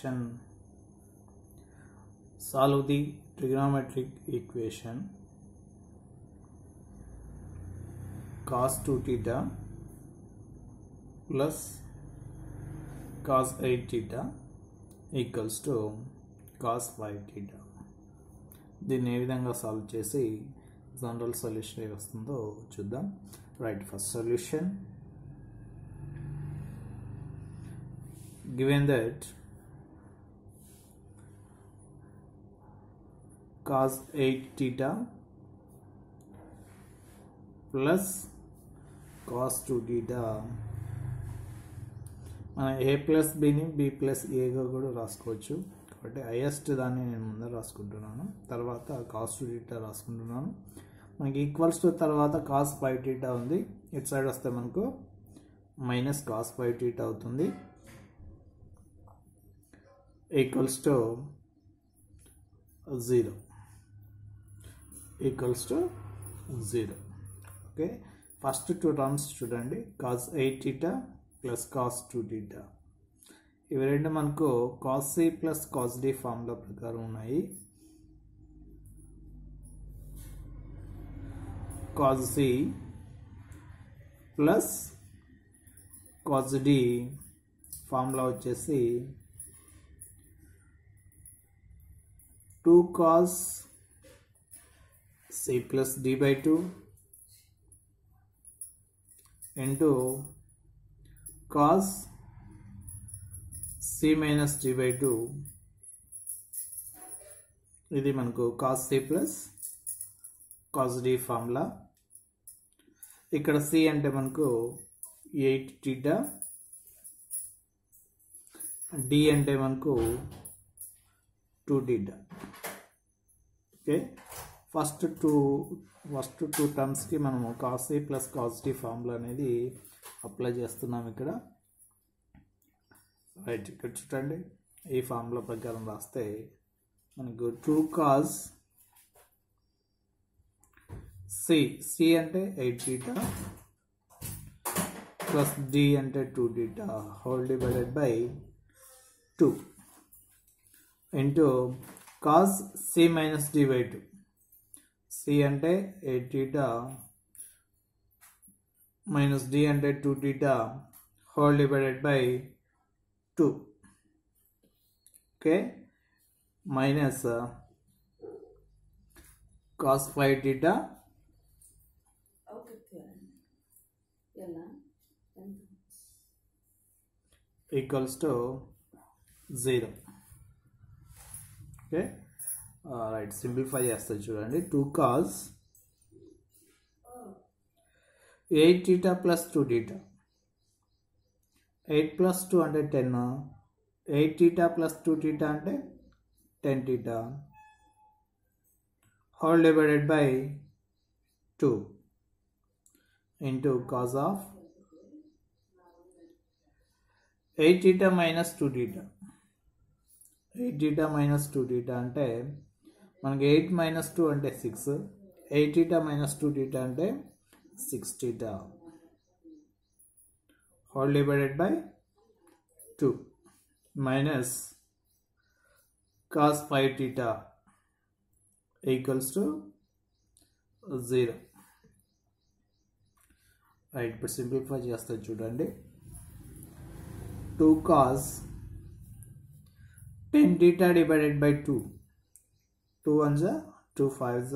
question. Solve the trigonometric equation cos 2 theta plus cos 8 theta equals to cos 5 theta. దీన్ని ఏ విధంగా solve చేసి general solution ఏ వస్తుందో చూద్దాం. Right, first solution. Given that cos 8 theta plus cos 2 theta మనం a plus బిని b plus ఏగా కూడా రాసుకోవచ్చు. కాబట్టి హైయెస్ట్ దాన్ని నేను ముందర రాసుకుంటున్నాను, తర్వాత cos 2 theta రాసుకుంటున్నాను. మనకి ఈక్వల్స్ టు తర్వాత cos 5 theta ఉంది, ఇటు సైడ్ వస్తే మనకు మైనస్ cos 5 theta అవుతుంది, equals to 0 equals to 0. Okay, first two terms చూడండి, cos 8 theta plus cos 2 theta. ఇవి రెండు మనకు cos c plus cos d formula ప్రకారం ఉన్నాయి. cos c plus cos d formula వచ్చేసి 2 cos c plus d by 2 into cos c minus d by 2. ఇది మనకు cos c plus cos d formula. ఇక్కడ c అంటే మనకు 8 theta, d అంటే మనకు 2 theta. ఓకే, ఫస్ట్ టూ టర్మ్స్కి మనము cos a plus cos d formula అనేది అప్లై చేస్తున్నాం ఇక్కడ. రైట్, ఇక్కడ చూడండి, ఈ ఫార్ములా ప్రకారం రాస్తే మనకు 2 cos c అంటే 8 theta ప్లస్ d అంటే 2 theta whole divided by 2 into cos c minus d by 2. c అంటే 8 theta minus d అంటే 2 theta whole divided by 2. Okay, minus cos 5 theta equals to 0. Okay, right, simplify చేస్తే చూడండి, 2 cos 8 theta plus 2 theta. 8 plus 2 అంటే 10, 8 theta plus 2 theta అంటే 10 theta whole divided by 2 into cos of 8 theta minus 2 theta. 8 theta minus 2 theta అంటే మనకి 8 minus 2 అంటే 6, 8 theta minus 2 theta అంటే 6 theta whole divided by 2 minus cos 5 theta equals to 0. Right, ఇప్పుడు simplify చేస్తే చూడండి, 2 cos 10 theta divided by 2. 2 1s 2 5s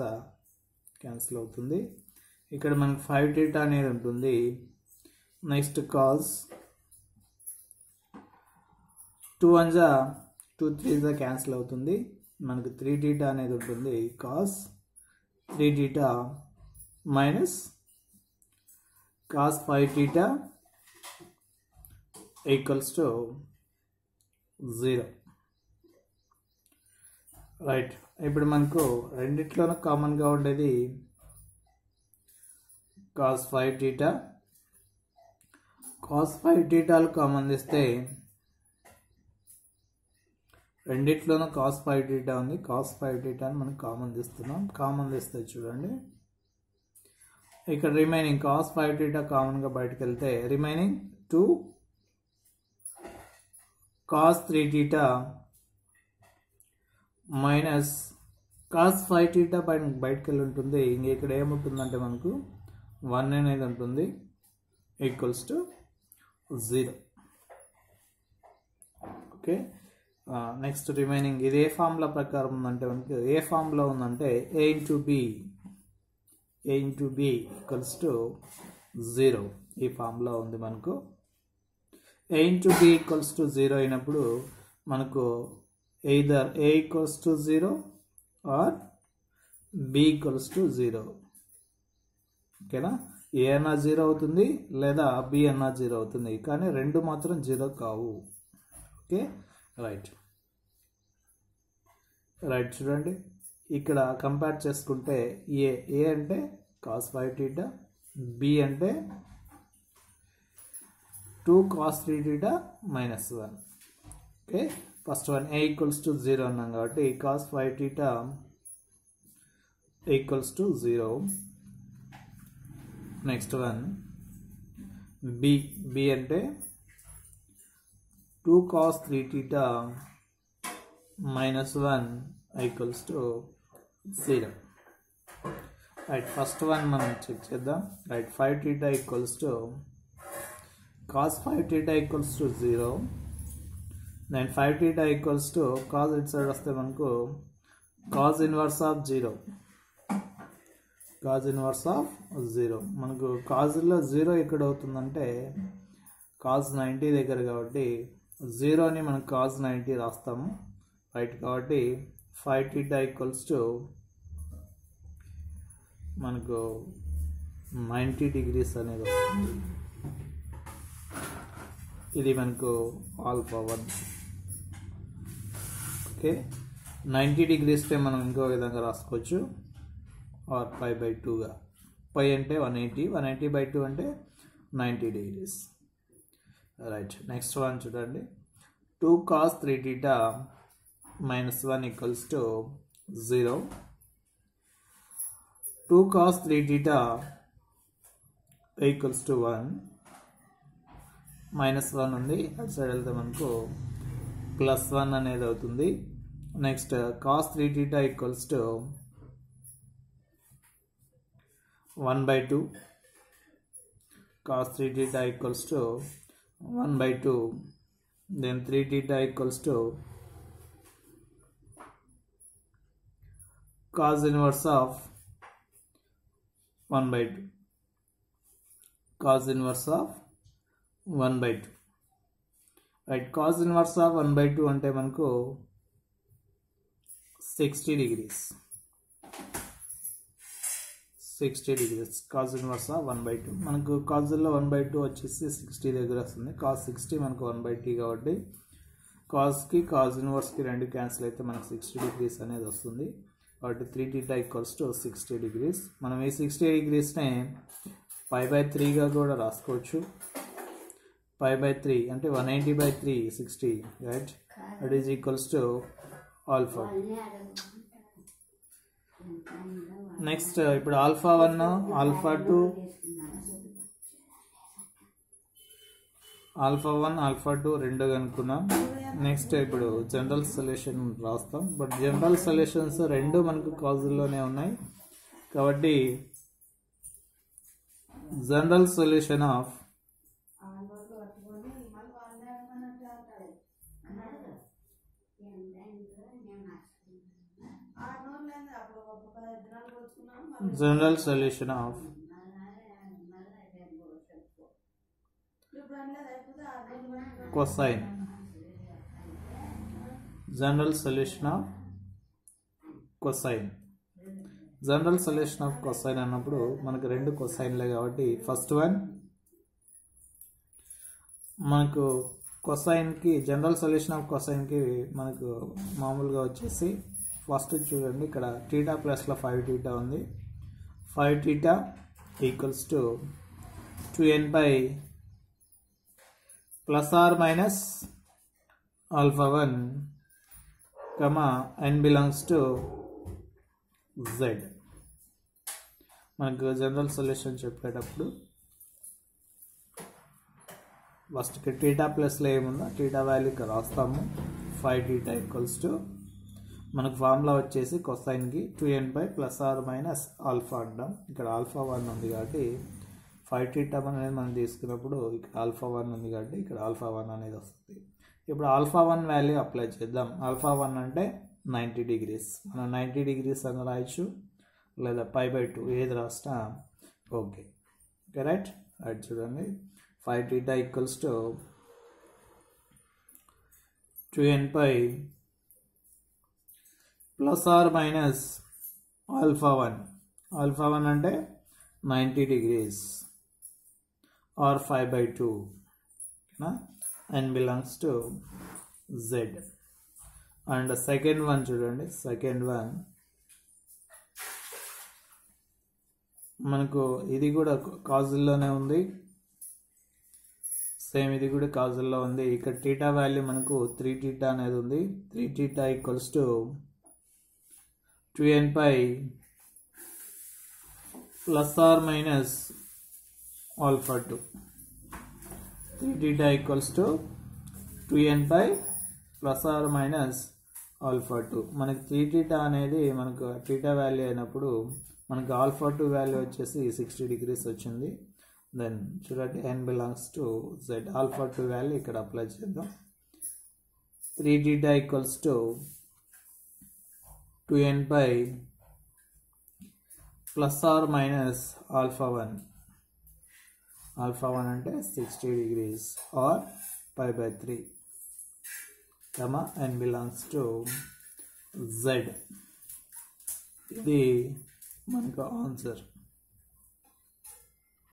cancel అవుతుంది. ఇక్కడ మనకు 5 theta అనేది ఉంటుంది. Next cos 2 1s 2 3s cancel అవుతుంది. మనకు 3 theta అనేది ఉంటుంది. cos 3 theta minus cos 5 theta equals to 0. Right, ఇప్పుడు మనకు రెండిట్లోనూ కామన్గా ఉండేది cos 5 theta. cos 5 thetaలు కామన్ తీస్తే రెండిట్లోనూ cos 5 theta ఉంది. cos 5 theta అని మనం కామన్ తీస్తున్నాం. కామన్ తీస్తే చూడండి, ఇక్కడ రిమైనింగ్ cos 5 theta కామన్గా బయటకు వెళ్తే remaining 2 cos 3 theta minus cos 5 theta బయటకు వెళ్ళి ఉంటుంది. ఇంక ఇక్కడ ఏముంటుందంటే మనకు 1 అనేది ఉంటుంది equals to 0. Okay, next remaining ఇది ఏ ఫార్ములా ప్రకారం ఉందంటే మనకు ఏ ఫార్ములా ఉందంటే a into b equals to 0 ఈ ఫార్ములా ఉంది మనకు. a into b equals to 0 అయినప్పుడు మనకు either a equals to 0 or b equals to 0. ఓకేనా, ఏ అన్నా 0 అవుతుంది లేదా b అన్నా 0 అవుతుంది, కానీ రెండు మాత్రం 0 కావు. ఓకే, రైట్ చూడండి ఇక్కడ కంపేర్ చేసుకుంటే ఏ అంటే కాస్ 5 టీటా, b అంటే 2 cos 3 theta minus 1. Okay, first one a equals to 0 అన్నాం కాబట్టి cos 5 theta equals to 0. Next one b అంటే 2 cos 3 theta minus 1 equals to 0. Right, first one మనం చెక్ చేద్దాం. Right, 5 theta equals to cos 5 theta equals to 0. Then 5 theta equals to cos it side వస్తే మనకు cos inverse of 0. cos inverse of 0 మనకు కాజ్లో 0 ఎక్కడ అవుతుందంటే cos 90 దగ్గర, కాబట్టి 0ని మనం cos 90 రాస్తాము. రైట్, కాబట్టి 5 theta ఈక్వల్స్ టు మనకు 90 degrees అనేది వస్తుంది. ఇది మనకు ఆల్ఫా 1. ఓకే, 90 degrees మనం ఇంకో విధంగా రాసుకోవచ్చు, ఆర్ పై బై 2గా. పై అంటే 180/2 అంటే 90 degrees. రైట్, నెక్స్ట్ వన్ చూడండి. 2 cos 3 theta minus 1 equals to 0. 2 cos 3 theta equals to 1. Minus 1 ఉంది, అటు సైడ్ వెళ్తే మనకు ప్లస్ 1 అనేది అవుతుంది. Next cos 3 theta equals to 1/2. cos 3 theta equals to 1/2. then 3 theta equals to cos inverse of 1/2. cos inverse of 1/2. Right, cos inverse of 1/2 అంటే మనకు 60 degrees. 60 degrees cos inverse of 1/2. మనకు కాజ్లో 1/2 వచ్చేసి 60 దగ్గర వస్తుంది. cos 60 మనకు 1/t కాబట్టి కాస్కి కాజ్ ఇన్వర్స్కి రెండు cancel అయితే మనకు 60 degrees అనేది వస్తుంది. కాబట్టి 3 theta ఈక్వల్స్ టు 60 degrees. మనం ఈ 60 degreesని π/3గా కూడా రాసుకోవచ్చు. π/3 అంటే 180/3 60. Right, that is equals to alpha. Next ఇప్పుడు ఆల్ఫా 1 ఆల్ఫా 2 ఆల్ఫా 2 రెండు కనుక్కున్నాం. నెక్స్ట్ ఇప్పుడు జనరల్ సొల్యూషన్ రాస్తాం. బట్ జనరల్ సొల్యూషన్స్ రెండు మనకు కాజుల్లోనే ఉన్నాయి కాబట్టి general solution of general solution of cosine. General solution of cosine. General solution of cosine అన్నప్పుడు మనకు రెండు కొసైన్లే కాబట్టి ఫస్ట్ వన్ మనకు కొసైన్కి జనరల్ సొల్యూషన్ ఆఫ్ కొసైన్కి మనకు మామూలుగా వచ్చేసి ఫస్ట్ చూడండి ఇక్కడ టీటా ప్లస్లో 5 theta ఉంది. 5 theta equals to 2n by plus or minus alpha 1 comma n belongs to z. మనకు జనరల్ సొల్యూషన్ చెప్పేటప్పుడు ఫస్ట్కి టీటా ప్లస్లో ఏముందో టీటా వాల్యూ ఇక్కడ రాస్తాము. 5 θ ఈక్వల్స్ టు మనకు ఫార్ములా వచ్చేసి కొసైన్కి 2n by plus or minus alpha అంటాం. ఇక్కడ ఆల్ఫా 1 ఉంది కాబట్టి 5 θ అనేది మనం తీసుకున్నప్పుడు ఇక్కడ ఆల్ఫా 1 ఉంది కాబట్టి ఇక్కడ ఆల్ఫా 1 అనేది వస్తుంది. ఇప్పుడు ఆల్ఫా 1 వాల్యూ అప్లై చేద్దాం. ఆల్ఫా 1 అంటే 90 degrees. మనం 90 degrees అని రాయొచ్చు లేదా π/2 ఏది రాసినా ఓకే. రైట్ రైట్ చూడండి. 5 θ equals to 2n pi plus or minus alpha 1. Alpha 1 అంటే 90 degrees or 5/2. n belongs to z. And second one చూడండి. సెకండ్ వన్ మనకు ఇది కూడా కాజుల్లోనే ఉంది. సేమ్ ఇది కూడా కాజుల్లో ఉంది. ఇక్కడ టీటా వాల్యూ మనకు 3 θ అనేది ఉంది. 3 θ equals to 2n pi plus or minus alpha 2. 3 θ equals to 2n pi plus or minus alpha 2. మనకి 3 θ అనేది మనకు టీటా వాల్యూ అయినప్పుడు మనకు ఆల్ఫా 2 వాల్యూ వచ్చేసి 60 degrees వచ్చింది. దెన్ చూడండి n belongs to z. Alpha 2 value ఇక్కడ అప్లై చేద్దాం. 3 θ equals to 2n pi plus or minus alpha 1. Alpha 1 అంటే 60 degrees or π/3. n belongs to z. ఇది మనకు ఆన్సర్.